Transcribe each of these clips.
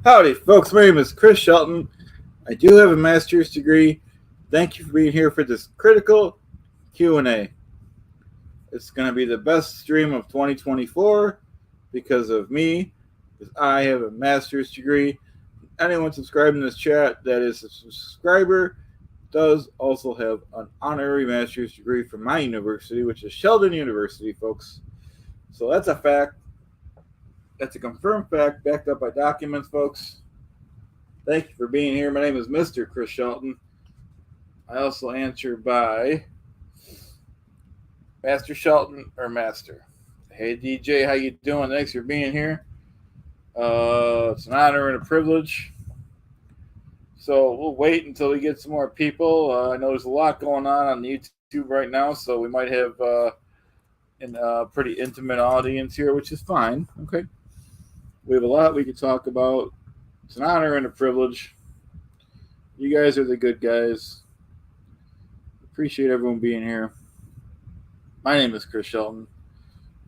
Howdy, folks. My name is Chris Shelton. I do have a master's degree. Thank you for being here for this critical Q&A. It's going to be the best stream of 2024 because of me, because I have a master's degree. Anyone subscribing to this chat that is a subscriber does also have an honorary master's degree from my university, which is Shelton University, folks. So that's a fact. That's a confirmed fact backed up by documents, folks. Thank you for being here. My name is Mr. Chris Shelton. I also answer by Master Shelton or Master. Hey DJ, how you doing? Thanks for being here. It's an honor and a privilege. So we'll wait until we get some more people. I know there's a lot going on YouTube right now, so we might have a pretty intimate audience here, which is fine. Okay, we have a lot we could talk about. It's an honor and a privilege. You guys are the good guys. Appreciate everyone being here. My name is Chris Shelton.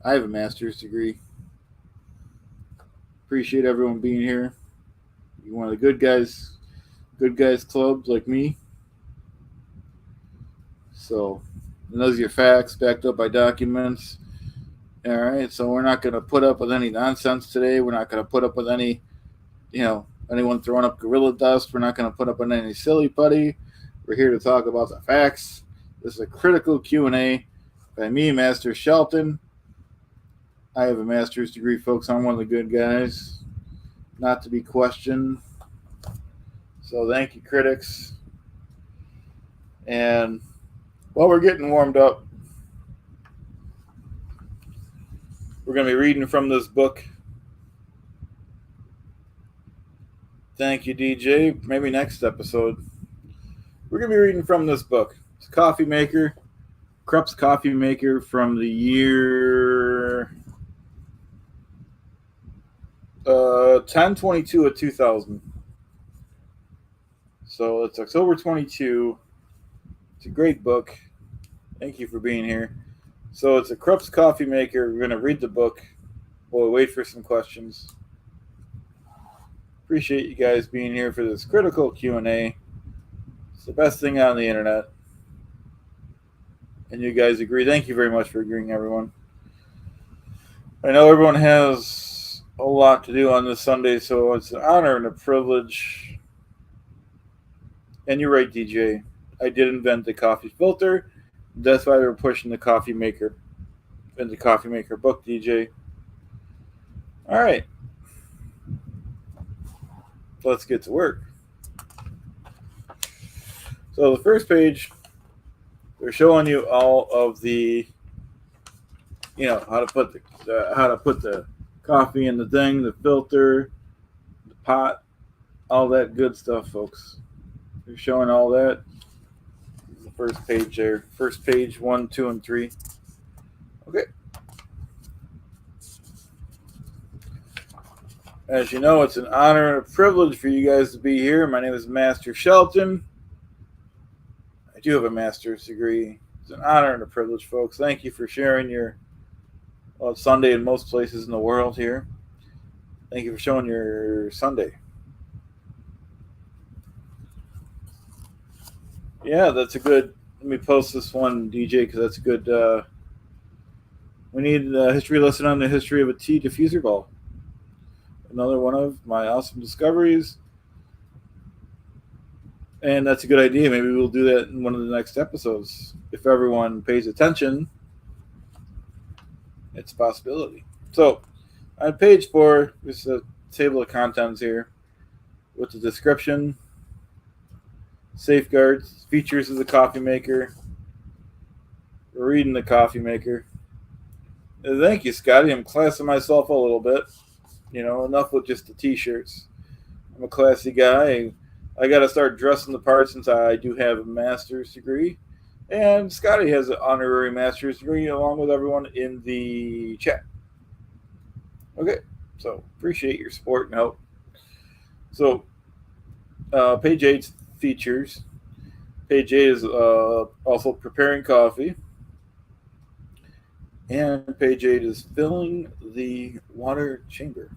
I have a master's degree. Appreciate everyone being here. You're one of the good guys clubs like me. So, and those are your facts backed up by documents. All right, so we're not going to put up with any nonsense today. We're not going to put up with any, anyone throwing up gorilla dust. We're not going to put up with any silly putty. We're here to talk about the facts. This is a critical Q&A by me, Master Shelton. I have a master's degree, folks. I'm one of the good guys, not to be questioned. So thank you, critics. And while we're getting warmed up, we're going to be reading from this book. Thank you, DJ. Maybe next episode. We're going to be reading from this book. It's a coffee maker, Krupp's coffee maker from the year 10/22 of 2000. So it's October 22. It's a great book. Thank you for being here. So it's a Krupp's coffee maker. We're going to read the book while we wait for some questions. Appreciate you guys being here for this critical Q&A. It's the best thing on the internet. And you guys agree. Thank you very much for agreeing, everyone. I know everyone has a lot to do on this Sunday, so it's an honor and a privilege. And you're right, DJ. I did invent the coffee filter. That's why we're pushing the coffee maker in the coffee maker book, DJ. All right. Let's get to work. So the first page, they're showing you all of the, how to put the coffee in the thing, the filter, the pot, all that good stuff, folks. They're showing all that. The first page there. First page 1, 2, and 3. Okay. As you know, it's an honor and a privilege for you guys to be here. My name is Master Shelton. I do have a master's degree. It's an honor and a privilege, folks. Thank you for sharing it's Sunday in most places in the world here. Thank you for showing your Sunday. Yeah, that's a good. Let me post this one, DJ, because that's a good. We need a history lesson on the history of a tea diffuser ball. Another one of my awesome discoveries. And that's a good idea. Maybe we'll do that in one of the next episodes. If everyone pays attention, it's a possibility. So, on page 4, there's a table of contents here with the description, safeguards, features of the coffee maker. We're reading the coffee maker. Thank you, Scotty. I'm classing myself a little bit. Enough with just the t-shirts. I'm a classy guy. I got to start dressing the part since I do have a master's degree. And Scotty has an honorary master's degree along with everyone in the chat. Okay, so appreciate your support and help. So, page 8 features. Page 8 is also preparing coffee. And page 8 is filling the water chamber.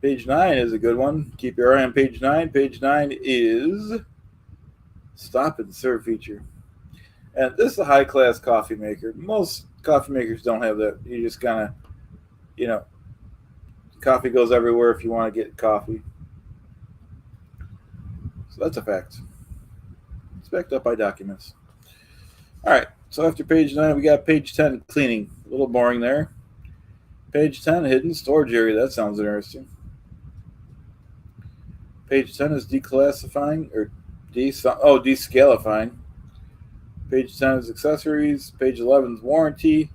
Page 9 is a good one. Keep your eye on page 9. Page 9 is stop and serve feature. And this is a high-class coffee maker. Most coffee makers don't have that. You just kind of, coffee goes everywhere if you want to get coffee. So that's a fact. It's backed up by documents. All right, so after page 9, we got page 10, cleaning. A little boring there. Page 10, hidden storage area. That sounds interesting. Page 10 is declassifying, or descalifying. Page 10 is accessories. Page 11 is warranty.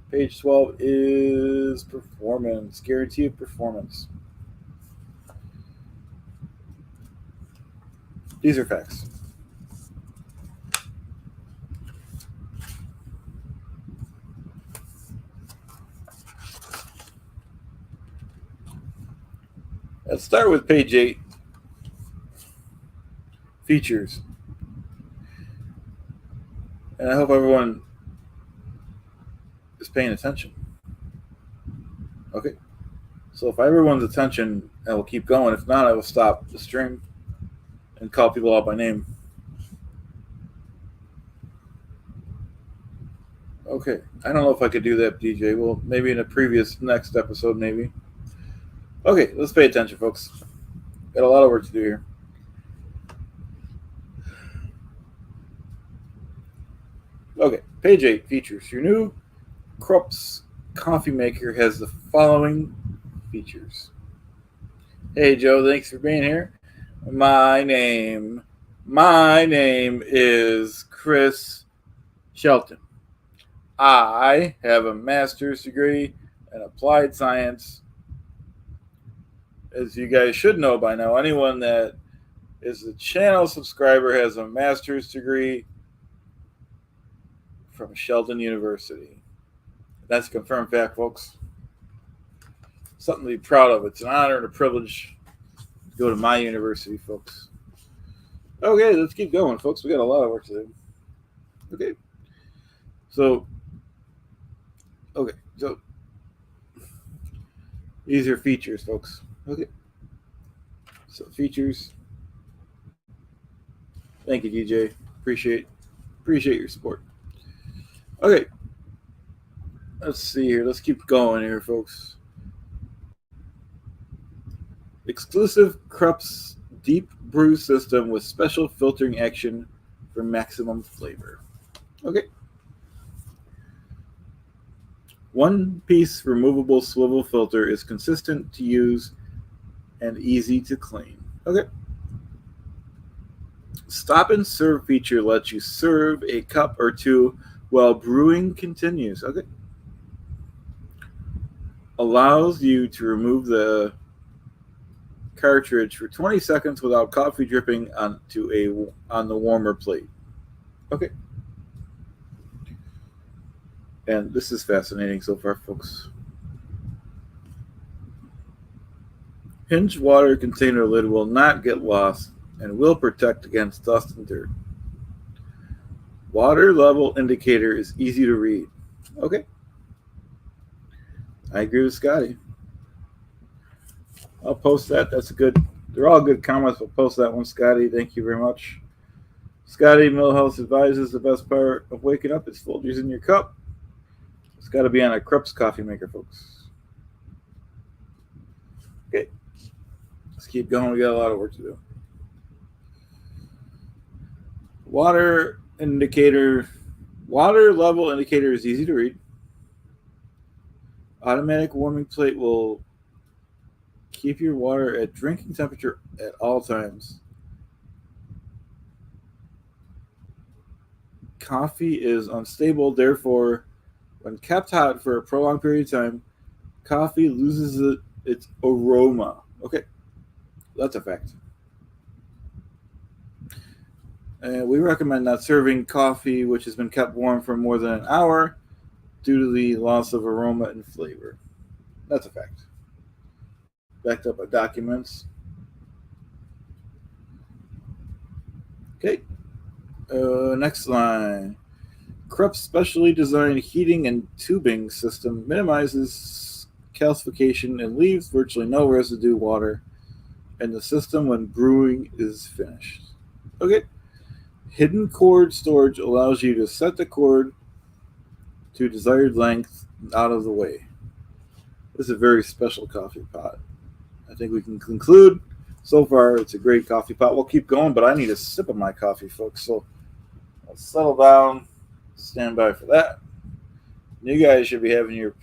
Page 12 is performance, guarantee of performance. These are facts. Let's start with page 8, features. And I hope everyone is paying attention. Okay. So if everyone's attention, I will keep going. If not, I will stop the stream and call people out by name. Okay. I don't know if I could do that, DJ. Well, maybe in a next episode, maybe. Okay, let's pay attention, folks. Got a lot of work to do here. Okay, page 8, features. Your new Krups coffee maker has the following features. Hey, Joe, thanks for being here. My name is Chris Shelton. I have a master's degree in applied science. As you guys should know by now, anyone that is a channel subscriber has a master's degree from Shelton University. That's a confirmed fact, folks. Something to be proud of. It's an honor and a privilege to go to my university, folks. Okay, let's keep going, folks. We got a lot of work to do. Okay. So these are features, folks. Okay. So features. Thank you, DJ. Appreciate your support. Okay. Let's see here. Let's keep going here, folks. Exclusive Krups deep brew system with special filtering action for maximum flavor. Okay. One-piece removable swivel filter is consistent to use and easy to clean. Okay. Stop and serve feature lets you serve a cup or two while brewing continues. Okay. Allows you to remove the cartridge for 20 seconds without coffee dripping on the warmer plate. Okay. And this is fascinating so far, folks. Hinge water container lid will not get lost and will protect against dust and dirt. Water level indicator is easy to read. Okay. I agree with Scotty. I'll post that. They're all good comments. I'll post that one, Scotty. Thank you very much. Scotty Millhouse advises the best part of waking up is Folgers in your cup. It's got to be on a Krups coffee maker, folks. Okay. Let's keep going. We got a lot of work to do. Water level indicator is easy to read. Automatic warming plate will keep your water at drinking temperature at all times. Coffee is unstable, therefore, when kept hot for a prolonged period of time, coffee loses its aroma. Okay, that's a fact. And we recommend not serving coffee which has been kept warm for more than an hour due to the loss of aroma and flavor. That's a fact. Backed up by documents. Okay. Next line. Krups specially designed heating and tubing system minimizes calcification and leaves virtually no residue water in the system when brewing is finished. Okay. Hidden cord storage allows you to set the cord to desired length out of the way. This is a very special coffee pot. I think we can conclude so far it's a great coffee pot. We'll keep going, but I need a sip of my coffee, folks. So I'll settle down, stand by for that. You guys should be having your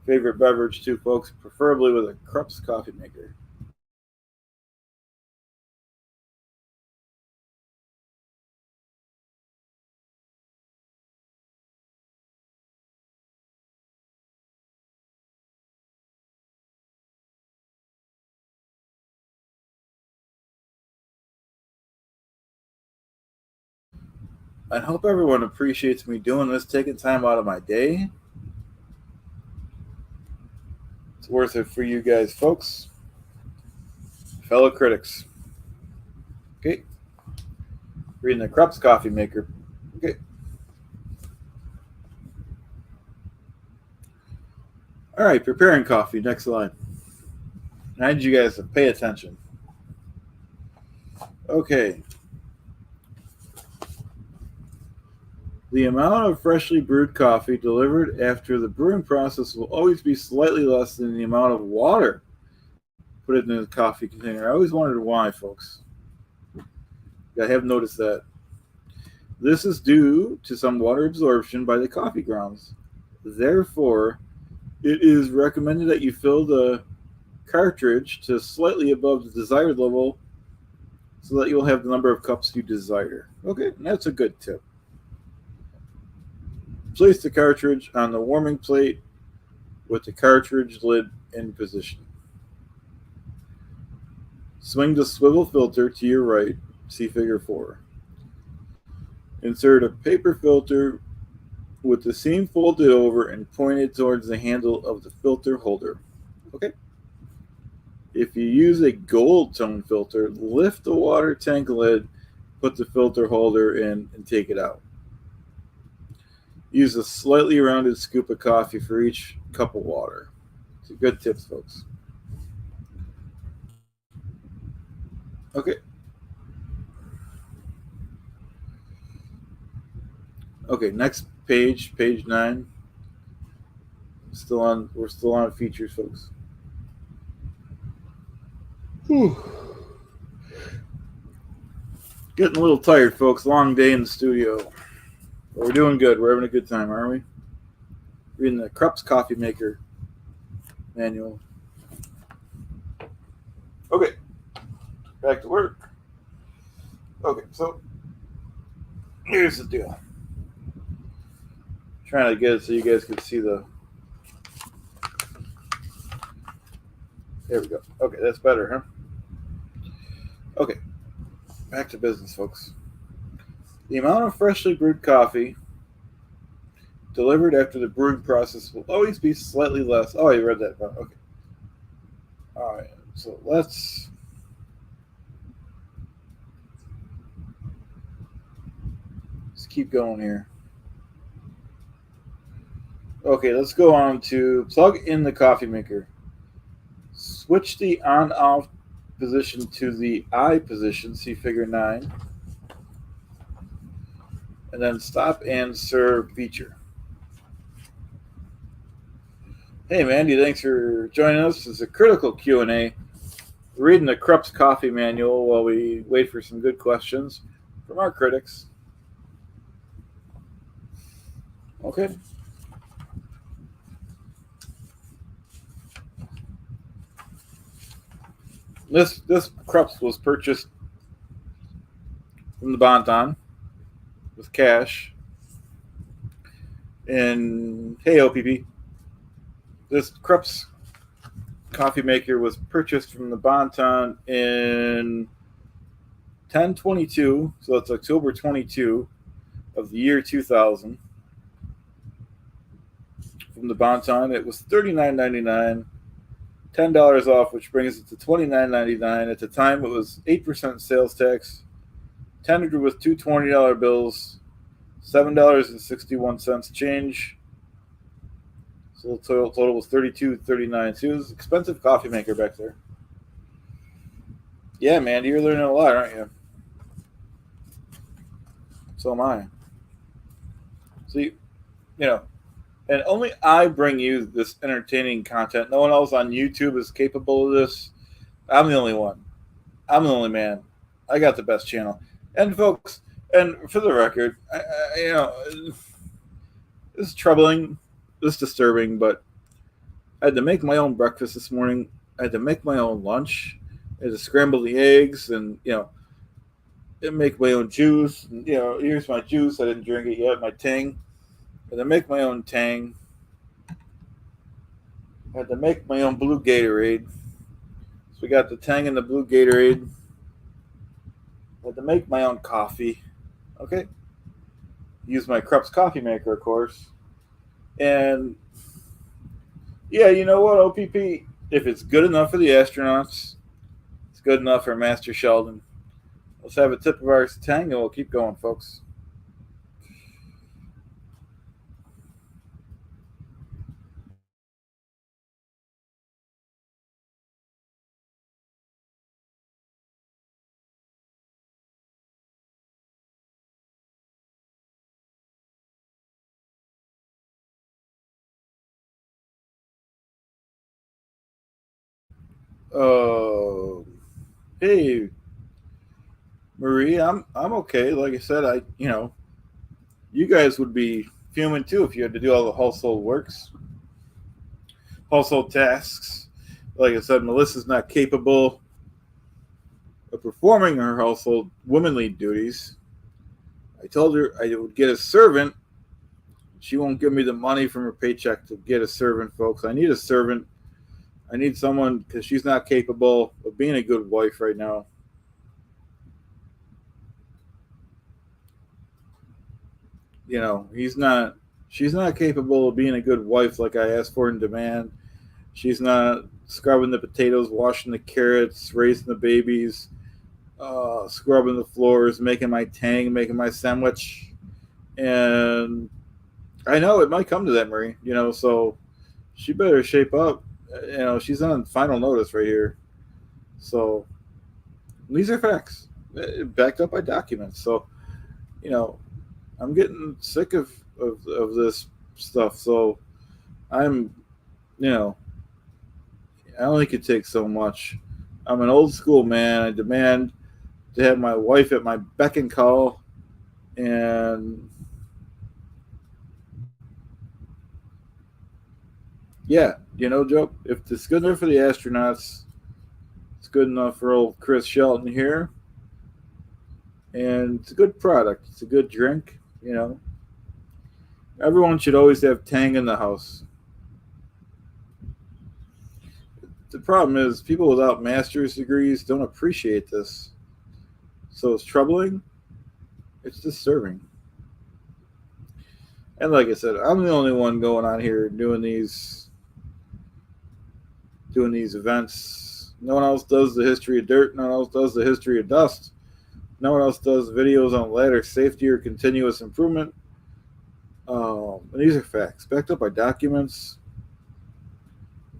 favorite beverage too, folks, preferably with a Krups coffee maker. I hope everyone appreciates me doing this, taking time out of my day. It's worth it for you guys, folks. Fellow critics. Okay. Reading the Krups coffee maker. Okay. All right, preparing coffee. Next line. I need you guys to pay attention. Okay. The amount of freshly brewed coffee delivered after the brewing process will always be slightly less than the amount of water put in the coffee container. I always wondered why, folks. I have noticed that. This is due to some water absorption by the coffee grounds. Therefore, it is recommended that you fill the cartridge to slightly above the desired level so that you'll have the number of cups you desire. Okay, that's a good tip. Place the cartridge on the warming plate with the cartridge lid in position. Swing the swivel filter to your right, see figure 4. Insert a paper filter with the seam folded over and pointed towards the handle of the filter holder. Okay. If you use a gold tone filter, lift the water tank lid, put the filter holder in, and take it out. Use a slightly rounded scoop of coffee for each cup of water. It's a good tips, folks. Okay. Okay, next page, page 9. We're still on features, folks. Whew. Getting a little tired, folks. Long day in the studio. But we're doing good. We're having a good time, aren't we? Reading the Krups coffee maker manual. Okay. Back to work. Okay, so here's the deal. Trying to get it so you guys can see the. There we go. Okay, that's better, huh? Okay, back to business, folks. The amount of freshly brewed coffee delivered after the brewing process will always be slightly less. Oh, you read that. Okay. All right, so let's keep going here. Okay, let's go on to plug in the coffee maker. Switch the on-off position to the I position, see figure 9. And then stop and serve feature. Hey, Mandy, thanks for joining us. This is a critical Q&A. We're reading the Krups coffee manual while we wait for some good questions from our critics. Okay. This Krups was purchased from the Bonton with cash. And hey, OPP, this Krups coffee maker was purchased from the Bonton in 10/22, so that's October 22 of the year 2000. From the Bonton, it was $39.99. $10 off, which brings it to $29.99. At the time, it was 8% sales tax, tendered with two $20 bills, $7.61 change. So the total was $32.39. So it was an expensive coffee maker back there. Yeah, man, you're learning a lot, aren't you? So am I. See, you know, and only I bring you this entertaining content. No one else on YouTube is capable of this. I'm the only one. I'm the only man. I got the best channel. And folks, and for the record, this is troubling, this is disturbing, but I had to make my own breakfast this morning. I had to make my own lunch. I had to scramble the eggs and, and make my own juice. And, here's my juice. I didn't drink it yet. My Tang. I had to make my own Tang. I had to make my own blue Gatorade. So we got the Tang and the blue Gatorade. I had to make my own coffee. Okay. Use my Krups coffee maker, of course. And yeah, you know what, OPP? If it's good enough for the astronauts, it's good enough for Master Sheldon. Let's have a tip of our Tang and we'll keep going, folks. Uh, hey, Marie, I'm okay. Like I said, you guys would be fuming too if you had to do all the household tasks. Like I said, Melissa's not capable of performing her household womanly duties. I told her I would get a servant. She won't give me the money from her paycheck to get a servant, folks. I need a servant. I need someone because she's not capable of being a good wife right now. He's not. She's not capable of being a good wife like I asked for and demand. She's not scrubbing the potatoes, washing the carrots, raising the babies, scrubbing the floors, making my Tang, making my sandwich. And I know it might come to that, Marie. So she better shape up. She's on final notice right here. So these are facts, backed up by documents. So, you know, I'm getting sick of this stuff. So I'm, you know, I only could take so much. I'm an old school man. I demand to have my wife at my beck and call. And yeah, Joe, if it's good enough for the astronauts, it's good enough for old Chris Shelton here. And it's a good product. It's a good drink. Everyone should always have Tang in the house. The problem is people without master's degrees don't appreciate this. So it's troubling. It's disturbing. And like I said, I'm the only one going on here doing these events. No one else does the history of dirt. No one else does the history of dust. No one else does videos on ladder safety or continuous improvement. And these are facts, backed up by documents.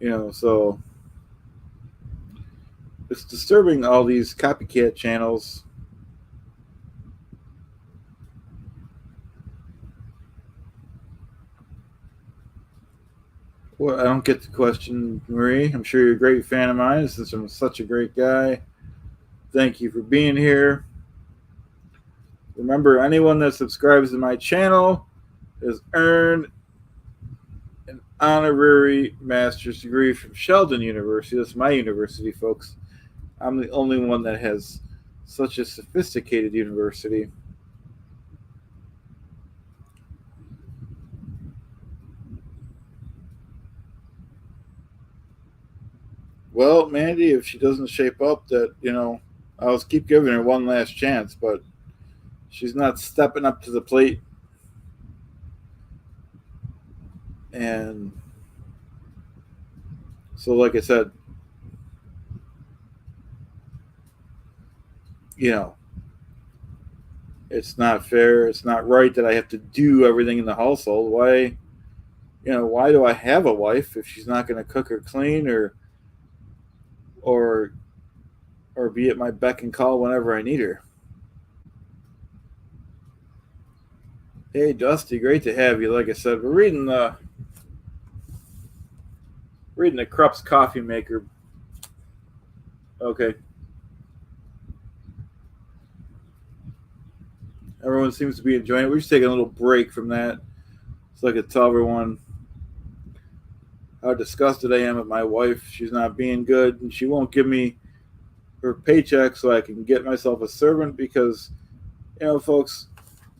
So it's disturbing all these copycat channels. Well, I don't get the question, Marie. I'm sure you're a great fan of mine since I'm such a great guy. Thank you for being here. Remember, anyone that subscribes to my channel has earned an honorary master's degree from Shelton University. That's my university, folks. I'm the only one that has such a sophisticated university. Well, Mandy, if she doesn't shape up, I'll keep giving her one last chance, but she's not stepping up to the plate. And so, like I said, it's not fair. It's not right that I have to do everything in the household. Why? Why do I have a wife if she's not going to cook or clean or or be at my beck and call whenever I need her? Hey, Dusty, great to have you. Like I said, we're reading the Krupp's Coffee Maker. Okay, everyone seems to be enjoying it. We're just taking a little break from that so I could tell everyone how disgusted I am at my wife. She's not being good, and she won't give me her paycheck so I can get myself a servant because, folks,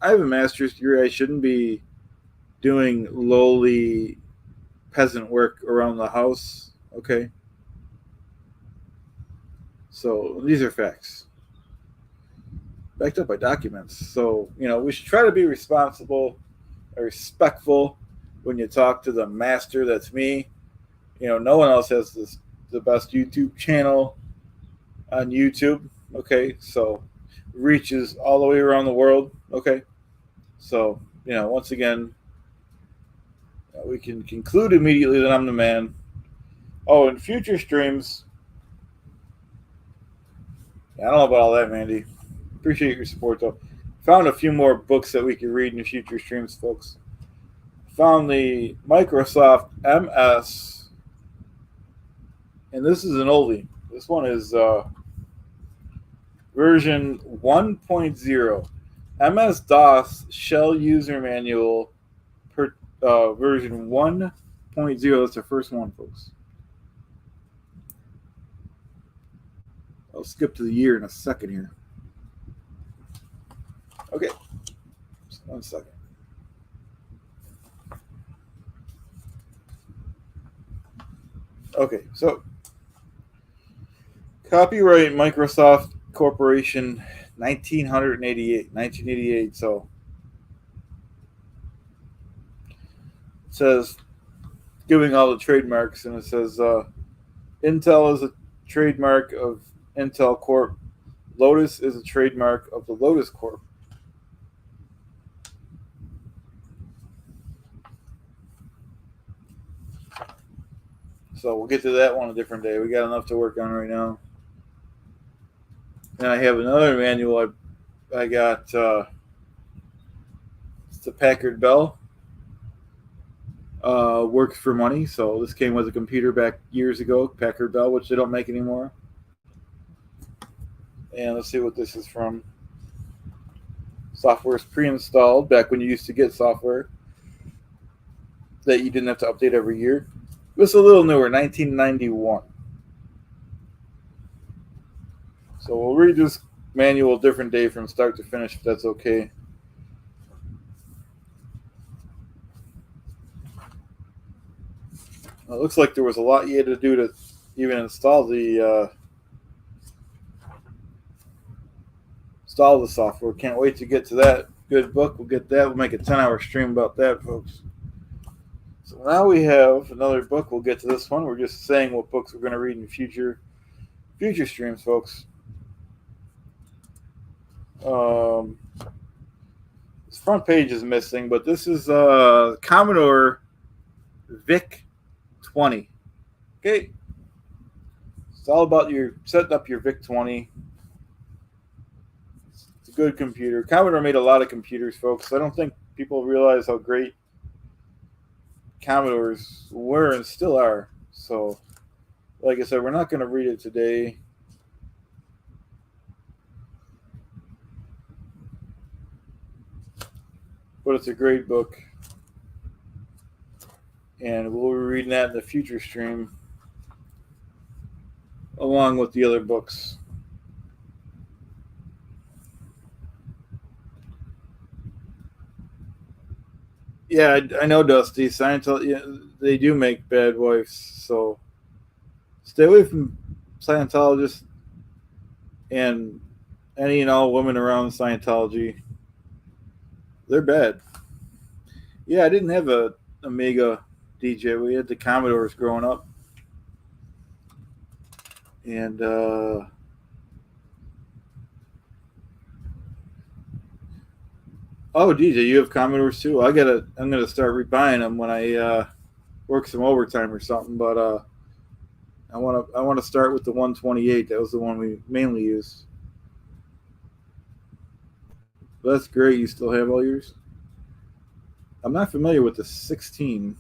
I have a master's degree. I shouldn't be doing lowly peasant work around the house. Okay, so these are facts backed up by documents. So we should try to be responsible, respectful when you talk to the master. That's me. No one else has the best YouTube channel on YouTube. Okay, so reaches all the way around the world. Okay, so once again, we can conclude immediately that I'm the man. Oh, in future streams, I don't know about all that, Mandy. Appreciate your support, though. Found a few more books that we could read in the future streams, folks. Found the Microsoft MS, and this is an oldie. This one is version 1.0. MS-DOS Shell User Manual version 1.0. That's the first one, folks. I'll skip to the year in a second here. Okay, just 1 second. Okay, so copyright Microsoft Corporation 1988. So it says, giving all the trademarks, and it says Intel is a trademark of Intel Corp. Lotus is a trademark of the Lotus Corp. So we'll get to that one a different day. We got enough to work on right now. And I have another manual I got. It's the Packard Bell. Works for money. So this came with a computer back years ago, Packard Bell, which they don't make anymore. And let's see what this is from. Software is pre-installed back when you used to get software that you didn't have to update every year. This is a little newer, 1991. So we'll read this manual a different day from start to finish, if that's okay. It looks like there was a lot you had to do to even install the software. Can't wait to get to that good book. We'll get that. We'll make a 10-hour stream about that, folks. So now we have another book. We'll get to this one. We're just saying what books we're going to read in future streams, folks. This front page is missing, but this is Commodore VIC 20. Okay, it's all about your setting up your VIC 20. It's a good computer. Commodore made a lot of computers, folks. I don't think people realize how great Commodores were and still are. So, like I said, we're not going to read it today. But it's a great book. And we'll be reading that in the future stream along with the other books. Yeah, I know, Dusty. Scientology, they do make bad wives, so stay away from Scientologists and any and all women around Scientology. They're bad. Yeah, I didn't have a Amiga DJ. We had the Commodores growing up. And Oh, DJ, you have Commodores too. I'm gonna start rebuying them when I work some overtime or something. But I want to start with the 128. That was the one we mainly used. But that's great. You still have all yours. I'm not familiar with the 16.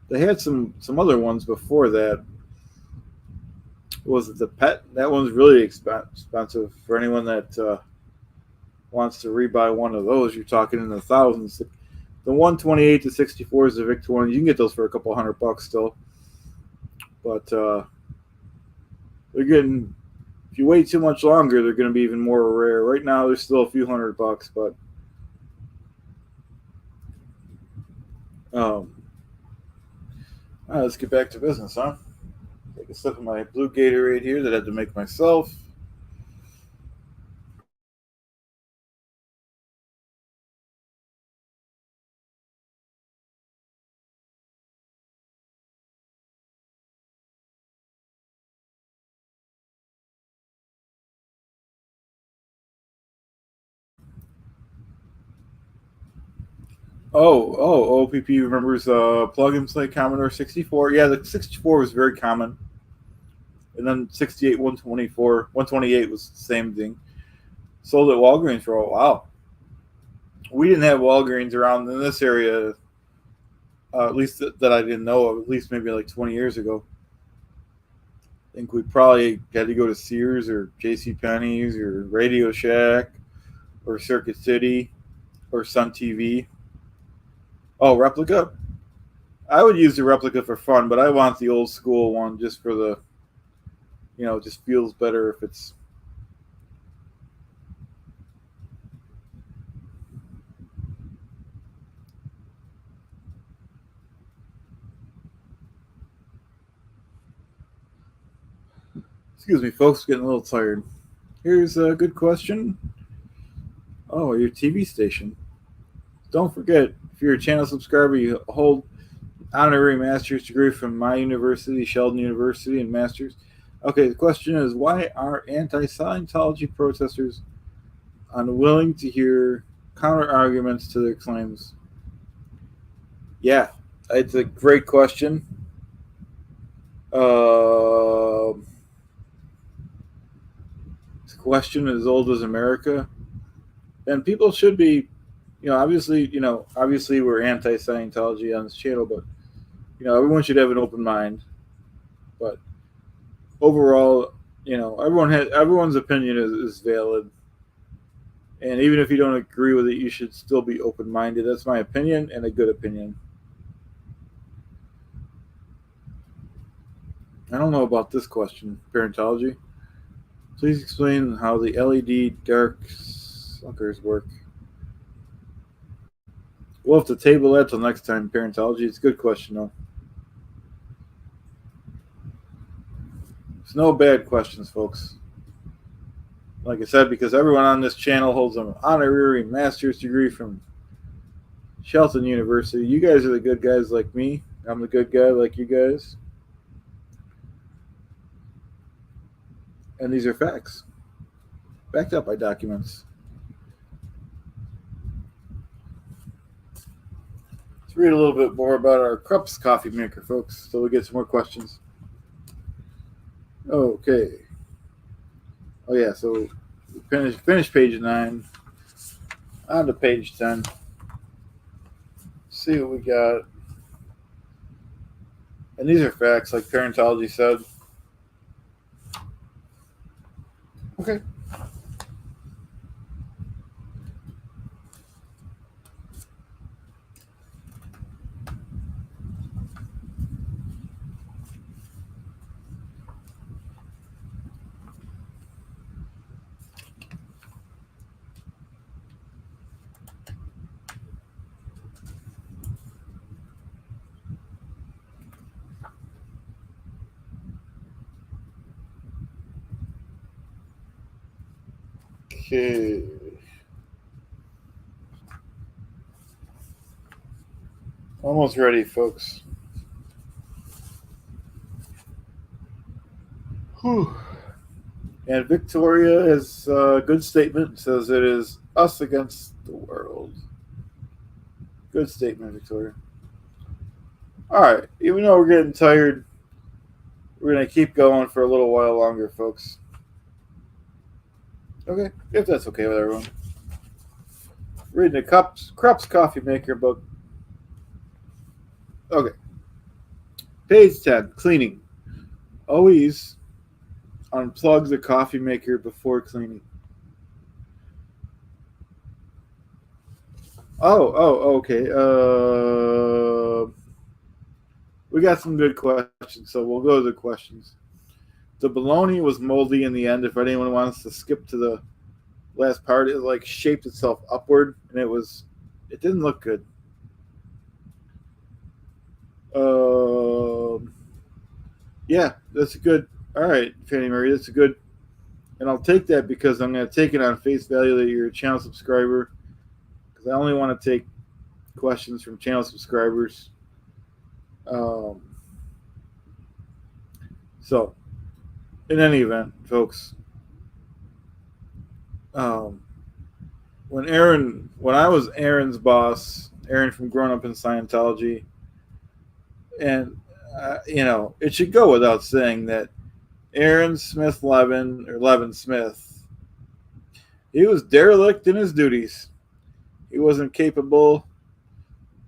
They had some other ones before that. Was it the Pet? That one's really expensive for anyone that wants to rebuy one of those. You're talking in the thousands. The 128 to 64 is the Victorian. You can get those for a couple $100 still, but they're getting. If you wait too much longer, they're going to be even more rare. Right now, there's still a few $100, but all right, let's get back to business, huh? Take a sip of my blue Gatorade here that I had to make myself. OPP remembers plug and play Commodore 64. Yeah, the 64 was very common. And then 68, 124, 128 was the same thing. Sold at Walgreens for a while. We didn't have Walgreens around in this area, at least that I didn't know of, at least maybe like 20 years ago. I think we probably had to go to Sears or J.C. Penney's or Radio Shack or Circuit City or Sun TV. Oh, replica? I would use the replica for fun, but I want the old school one just for the, it just feels better if it's. Excuse me, folks, getting a little tired. Here's a good question. Oh, your TV station. Don't forget, if you're a channel subscriber, you hold honorary master's degree from my university, Shelton University, and master's. Okay, the question is, why are anti-Scientology protesters unwilling to hear counter arguments to their claims? Yeah, it's a great question. It's a question as old as America, and people should be, obviously we're anti-Scientology on this channel, but everyone should have an open mind. But overall, everyone's opinion is valid, and even if you don't agree with it, you should still be open-minded. That's my opinion, and a good opinion. I don't know about this question, parentology. Please explain how the LED dark suckers work. We'll have to table that till next time, parentology. It's a good question, though. There's no bad questions, folks. Like I said, because everyone on this channel holds an honorary master's degree from Shelton University. You guys are the good guys like me. I'm the good guy like you guys. And these are facts, backed up by documents. Let's read a little bit more about our Krups coffee maker, folks, so we get some more questions. Okay. Oh, yeah, so finish page 9. On to page 10. See what we got. And these are facts, like parentology said. Okay. Okay. Almost ready, folks. Whew. And Victoria has a good statement. It says it is us against the world. Good statement, Victoria. All right, even though we're getting tired, we're going to keep going for a little while longer, folks. Okay, if that's okay with everyone. Reading the Krups Coffee Maker book. Okay. Page 10, cleaning. Always unplug the coffee maker before cleaning. Okay. We got some good questions, so we'll go to the questions. The bologna was moldy in the end. If anyone wants to skip to the last part, it like shaped itself upward, and it didn't look good. Yeah, that's a good. All right, Fanny Marie, that's a good. And I'll take that because I'm going to take it on face value that you're a channel subscriber. Because I only want to take questions from channel subscribers. So, in any event, folks, when I was Aaron's boss, Aaron from Growing Up in Scientology, and it should go without saying that Aaron Smith Levin, or Levin Smith, he was derelict in his duties. He wasn't capable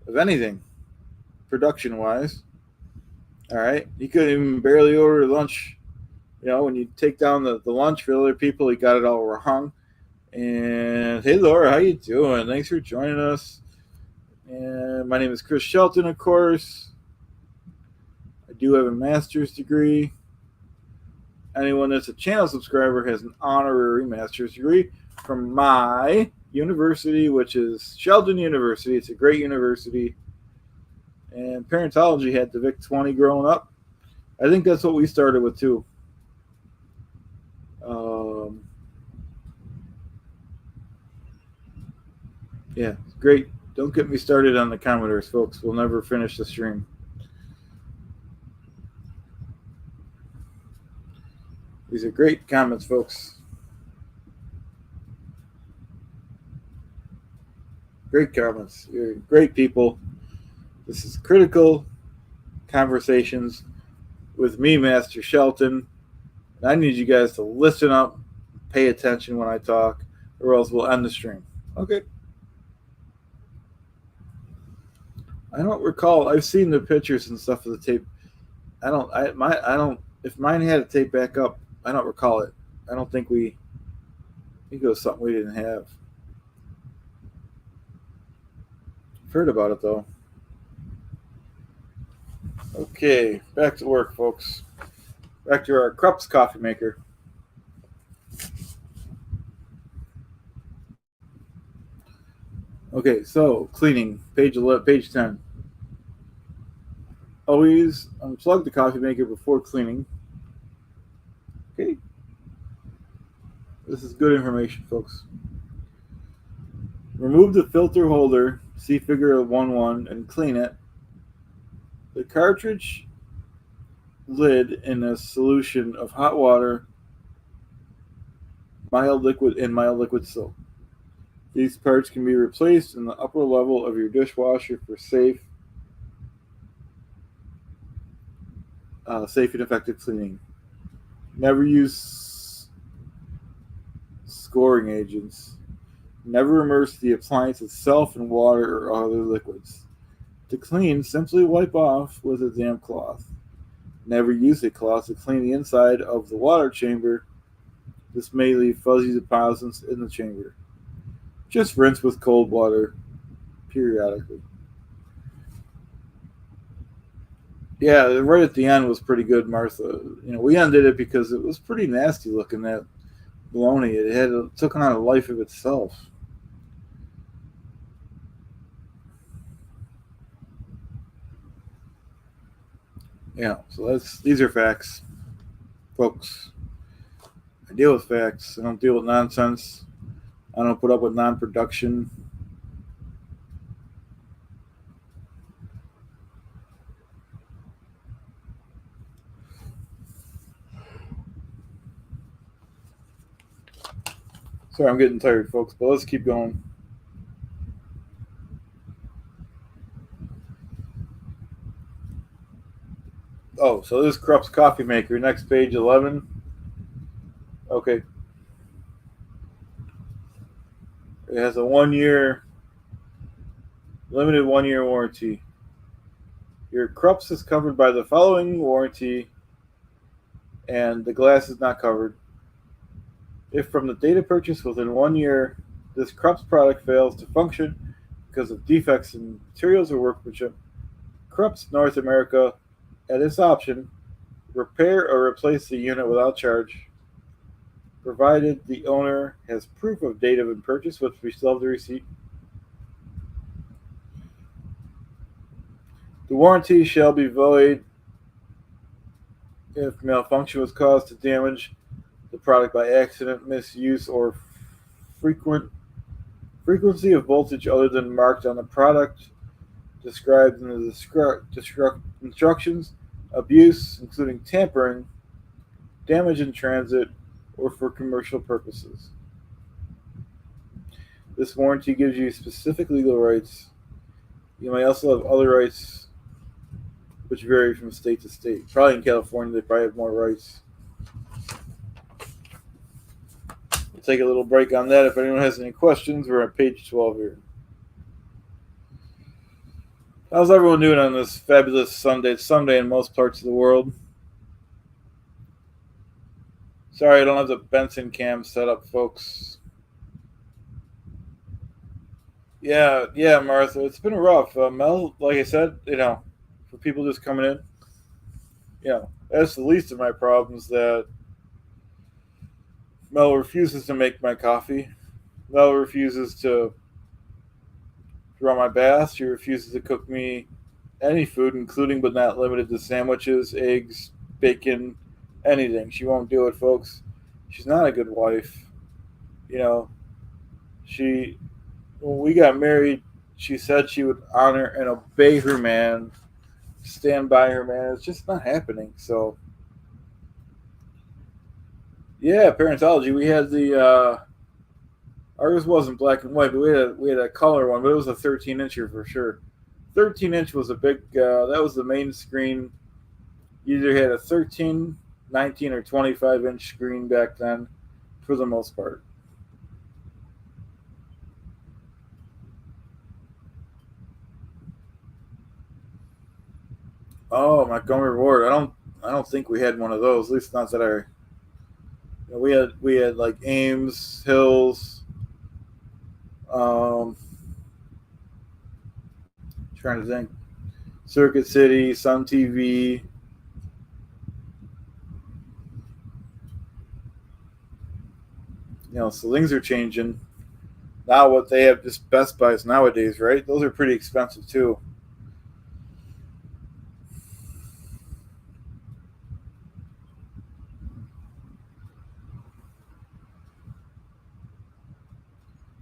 of anything, production-wise. All right, he couldn't even barely order lunch. When you take down the lunch for other people, he got it all wrong. And hey, Laura, how you doing? Thanks for joining us. And my name is Chris Shelton, of course. I do have a master's degree. Anyone that's a channel subscriber has an honorary master's degree from my university, which is Shelton University. It's a great university. And parentology had the Vic 20 growing up. I think that's what we started with, too. Yeah, great. Don't get me started on the Commodores, folks. We'll never finish the stream. These are great comments, folks. Great comments. You're great people. This is Critical Conversations with me, Master Shelton. I need you guys to listen up, pay attention when I talk, or else we'll end the stream. Okay. I don't recall. I've seen the pictures and stuff of the tape. I don't. If mine had a tape back up, I don't recall it. I don't think I think it was something we didn't have. I've heard about it though. Okay, back to work, folks. Back to our Krups coffee maker. Okay, so cleaning, page 10. Always unplug the coffee maker before cleaning. Okay. This is good information, folks. Remove the filter holder, see figure 1.1, and clean it. The cartridge lid in a solution of hot water, mild liquid soap. These parts can be replaced in the upper level of your dishwasher for safe and effective cleaning. Never use scoring agents. Never immerse the appliance itself in water or other liquids. To clean, simply wipe off with a damp cloth. Never use a cloth to clean the inside of the water chamber. This may leave fuzzy deposits in the chamber. Just rinse with cold water periodically. Yeah, right at the end was pretty good, Martha. We ended it because it was pretty nasty looking, that bologna. It took on a life of itself. Yeah, so these are facts, folks. I deal with facts. I don't deal with nonsense. I don't put up with non-production. Sorry, I'm getting tired, folks, but let's keep going. Oh, so this is Krupp's coffee maker. Next page 11. Okay. It has a limited 1 year warranty. Your Krupp's is covered by the following warranty, and the glass is not covered. If from the date of purchase within 1 year, this Krupp's product fails to function because of defects in materials or workmanship, Krupp's North America, at its option, repair or replace the unit without charge, provided the owner has proof of date of purchase, which we still have the receipt. The warranty shall be void if malfunction was caused to damage the product by accident, misuse, or frequency of voltage other than marked on the product described in the instructions, abuse, including tampering, damage in transit, or for commercial purposes. This warranty gives you specific legal rights. You may also have other rights which vary from state to state. Probably in California, they probably have more rights. We'll take a little break on that. If anyone has any questions, we're at page 12 here. How's everyone doing on this fabulous Sunday? It's Sunday in most parts of the world. Sorry, I don't have the Benson cam set up, folks. Yeah, Martha, it's been rough. Mel, like I said, for people just coming in, that's the least of my problems, that Mel refuses to make my coffee. Mel refuses to draw my bath. She refuses to cook me any food, including but not limited to sandwiches, eggs, bacon, anything. She won't do it, folks. She's not a good wife. When we got married, she said she would honor and obey her man, stand by her man. It's just not happening. So, yeah, parentology. We had ours wasn't black and white, but we had a color one, but it was a 13-incher for sure. 13-inch was a big. That was the main screen. You either had a 13, 19, or 25-inch screen back then, for the most part. Oh, Montgomery Ward. I don't think we had one of those. At least not that I. We had like Ames, Hills. Trying to think. Circuit City, Sun TV. So things are changing. Now what they have, just Best Buys nowadays, right? Those are pretty expensive too.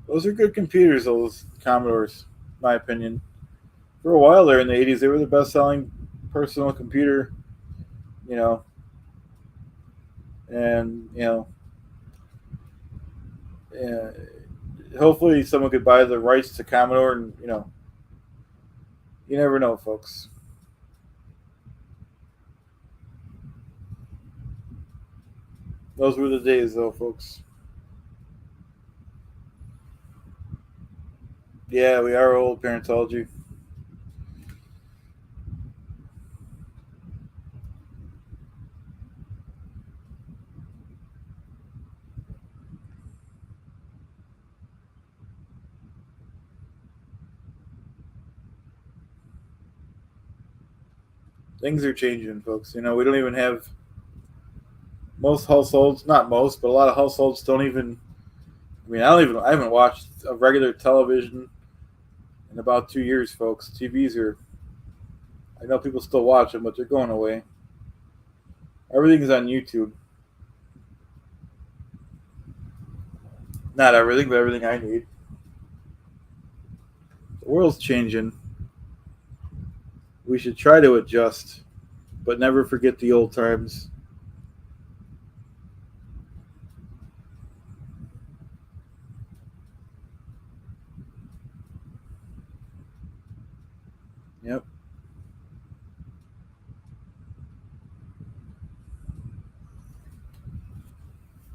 Those are good computers, those Commodores, in my opinion. For a while there in the 80s, they were the best-selling personal computer, and, hopefully someone could buy the rights to Commodore, and, you never know, folks. Those were the days, though, folks. Yeah, we are old, parentology. Things are changing, folks. We don't even have most households, not most, but a lot of households don't even. I haven't watched a regular television in about 2 years, folks. TVs are. I know people still watch them, but they're going away. Everything's on YouTube. Not everything, but everything I need. The world's changing. We should try to adjust, but never forget the old times.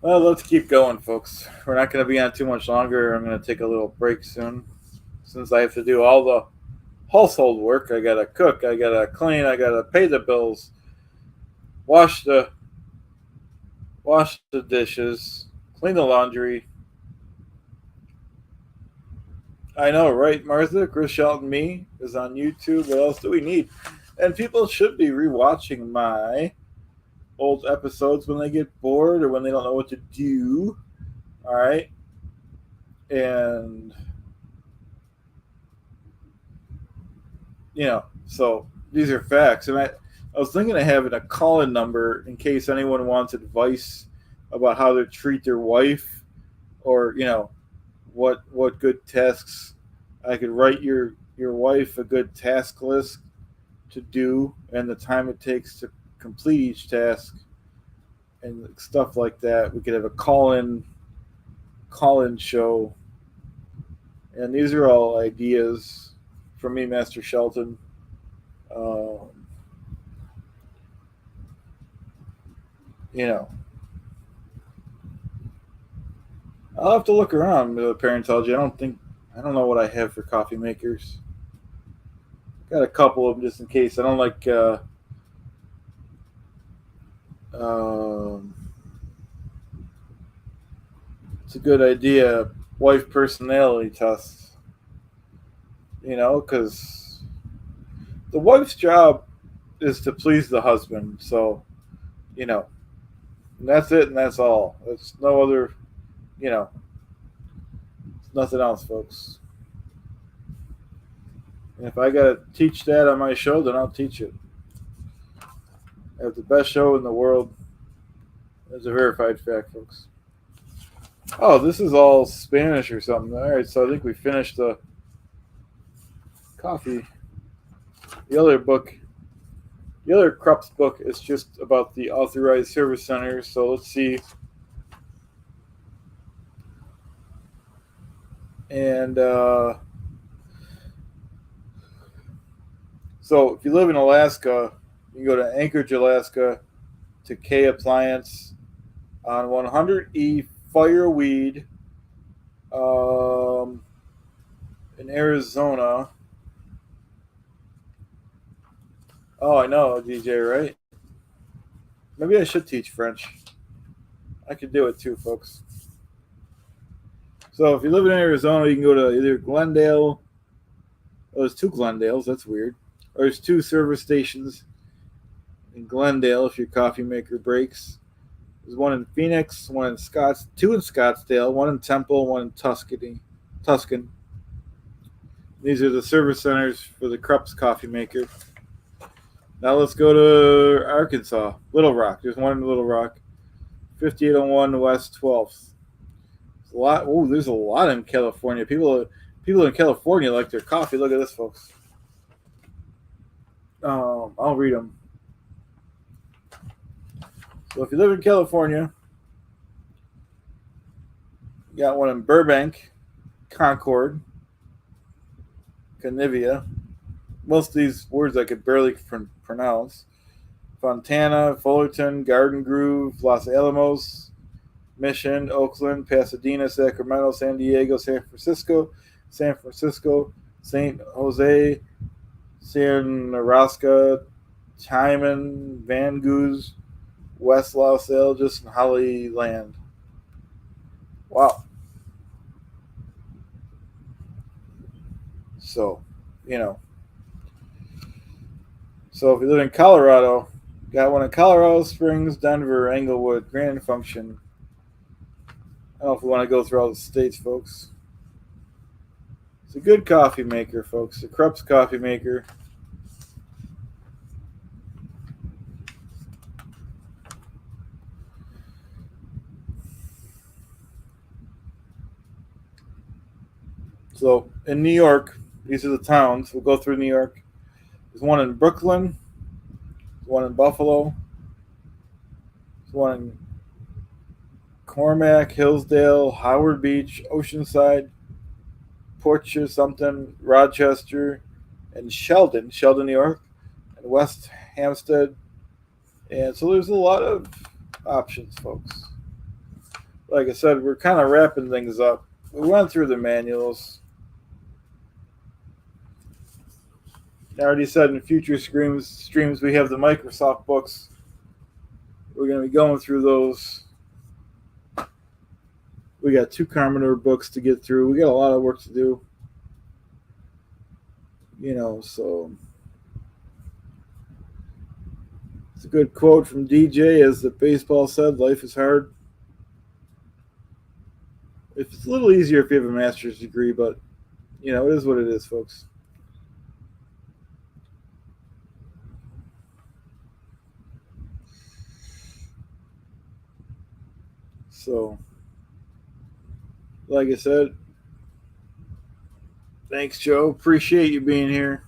Well, let's keep going, folks. We're not going to be on too much longer. I'm going to take a little break soon. Since I have to do all the household work, I got to cook, I got to clean, I got to pay the bills, wash the dishes, clean the laundry. I know, right, Martha? Chris Shelton Me is on YouTube. What else do we need? And people should be rewatching my old episodes when they get bored or when they don't know what to do. All right. And, so these are facts. And I was thinking of having a call-in number in case anyone wants advice about how to treat their wife, or what good tasks I could write your wife a good task list to do, and the time it takes to complete each task, and stuff like that. We could have a call-in show, and these are all ideas from me, Master Shelton. You know, I'll have to look around with parentology. I don't know what I have for coffee makers. Got a couple of them just in case. I don't like. It's a good idea. Wife personality tests. Because the wife's job is to please the husband. So, and that's it, and that's all. There's no other. Nothing else, folks. And if I gotta teach that on my show, then I'll teach it. I have the best show in the world. It's a verified fact, folks. Oh, this is all Spanish or something. All right, so I think we finished the coffee. The other Krupp's book is just about the authorized service centers. So let's see. And so if you live in Alaska, you can go to Anchorage, Alaska, to K Appliance on 100E Fireweed in Arizona. Oh, I know, DJ, right? Maybe I should teach French. I could do it too, folks. So if you live in Arizona, you can go to either Glendale. Oh, there's two Glendales. That's weird. Or there's two service stations in Glendale if your coffee maker breaks. There's one in Phoenix, two in Scottsdale, one in Temple, one in Tuscan. These are the service centers for the Krupp's coffee maker. Now let's go to Arkansas, Little Rock. There's one in Little Rock, 5801 West 12th. There's a lot in California. People in California like their coffee. Look at this, folks. I'll read them. So if you live in California, you got one in Burbank, Concord, Canivia. Most of these words I could barely pronounce. Fontana, Fullerton, Garden Grove, Los Alamos, Mission, Oakland, Pasadena, Sacramento, San Diego, San Francisco, St. Jose, San Nebraska, Timon, Van Goose, West Los Angeles, and Hollyland. Wow. So, So if you live in Colorado, got one in Colorado Springs, Denver, Englewood, Grand Function. I don't know if we want to go through all the states, folks. It's a good coffee maker, folks. The Krupp's coffee maker. So in New York, these are the towns. We'll go through New York. There's one in Brooklyn. There's one in Buffalo. There's one in Cormac, Hillsdale, Howard Beach, Oceanside, Portchester, something, Rochester, and Shelton, New York, and West Hampstead. And so there's a lot of options, folks. like I said, we're kind of wrapping things up. We went through the manuals. I already said in future streams we have the Microsoft books. We're going to be going through those. We got 2 Commodore books to get through. We got a lot of work to do. So it's a good quote from DJ, as the baseball said, life is hard. It's a little easier if you have a master's degree, but, it is what it is, folks. So, like I said, thanks, Joe. Appreciate you being here.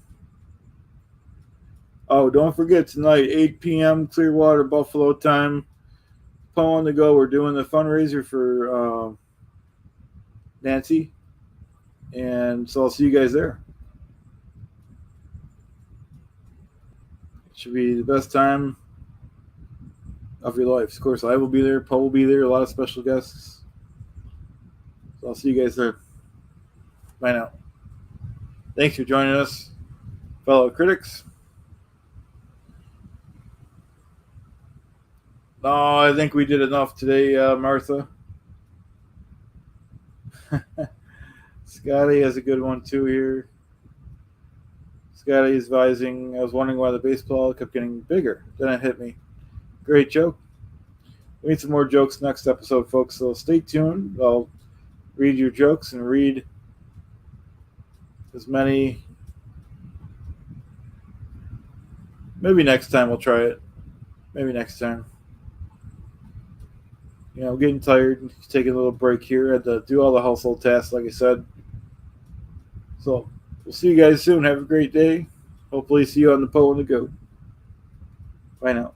Oh, don't forget tonight, 8 p.m. Clearwater, Buffalo time. Poem to go. We're doing the fundraiser for Nancy. And so I'll see you guys there. It should be the best time of your life. Of course, I will be there. Paul will be there. A lot of special guests. So I'll see you guys there. Bye now. Thanks for joining us, fellow critics. Oh, I think we did enough today, Martha. Scotty has a good one too here. Scotty is advising, I was wondering why the baseball kept getting bigger. Then it hit me. Great joke. We need some more jokes next episode, folks, so stay tuned. I'll read your jokes and read as many. Maybe next time we'll try it. Maybe next time. I'm getting tired. Taking a little break here. I had to do all the household tasks, like I said. So we'll see you guys soon. Have a great day. Hopefully see you on the Poe and the Goat. Bye now.